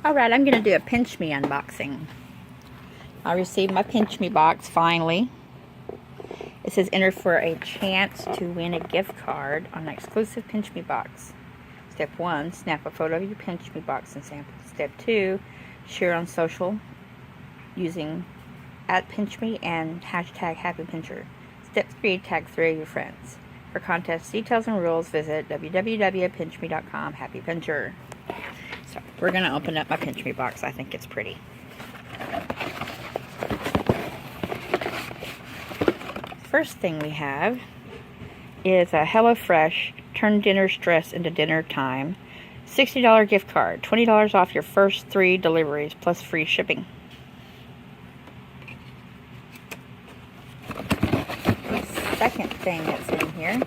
Alright, I'm going to do a Pinchme unboxing. I received my Pinchme box finally. It says enter for a chance to win a gift card on an exclusive Pinchme box. Step 1, snap a photo of your Pinchme box and sample. Step 2, share on social using @Pinchme and #HappyPincher. Step 3, tag 3 of your friends. For contest details and rules, visit www.pinchme.com. Happy Pincher. So, we're going to open up my Pinchme box. I think it's pretty. First thing we have is a HelloFresh Turn Dinner Stress into Dinner Time $60 gift card. $20 off your first 3 deliveries plus free shipping. The second thing that's in here,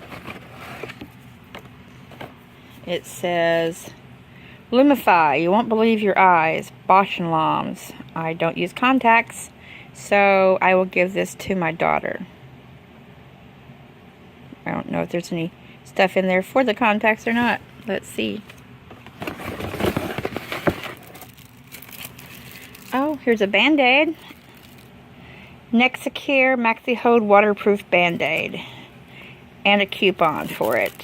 it says Lumify, you won't believe your eyes. Bosch and Loms. I don't use contacts, so I will give this to my daughter. I don't know if there's any stuff in there for the contacts or not. Let's see. Oh, here's a Band-Aid. Nexacare Maxi Hold Waterproof Band-Aid. And a coupon for it.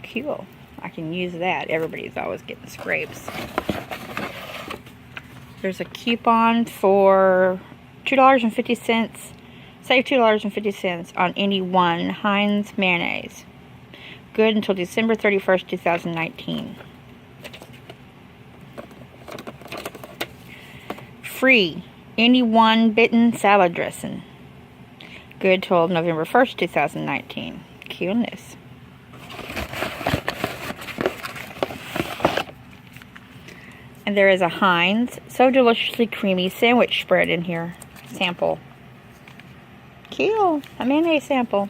Cool. I can use that. Everybody's always getting scrapes. There's a coupon for $2.50. Save $2.50 on any one Heinz mayonnaise. Good until December 31st, 2019. Free any one Bitten salad dressing. Good till November 1st, 2019. Coolness. And there is a Heinz So Deliciously Creamy sandwich spread in here. Sample. Cool. A mayonnaise sample.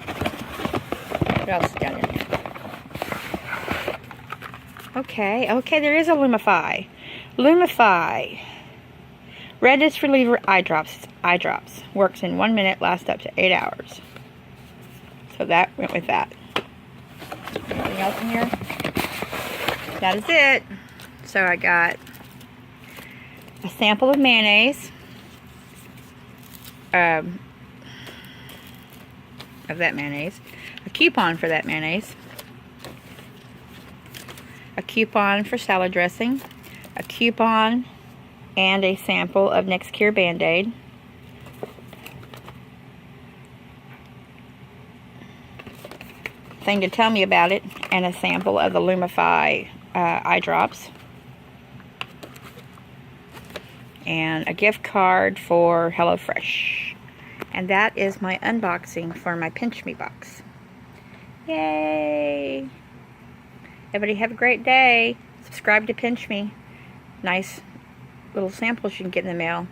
What else is down in here? Okay, there is a Lumify. Lumify. Redness Reliever Eye Drops. Works in 1 minute, lasts up to 8 hours. So that went with that. Anything else in here? That is it. So I got a sample of mayonnaise, of that mayonnaise, a coupon for that mayonnaise, a coupon for salad dressing, a coupon and a sample of Nexacare Band-Aid, thing to tell me about it, and a sample of the Lumify eye drops. And a gift card for HelloFresh. And that is my unboxing for my Pinchme box. Yay! Everybody have a great day. Subscribe to Pinchme. Nice little samples you can get in the mail.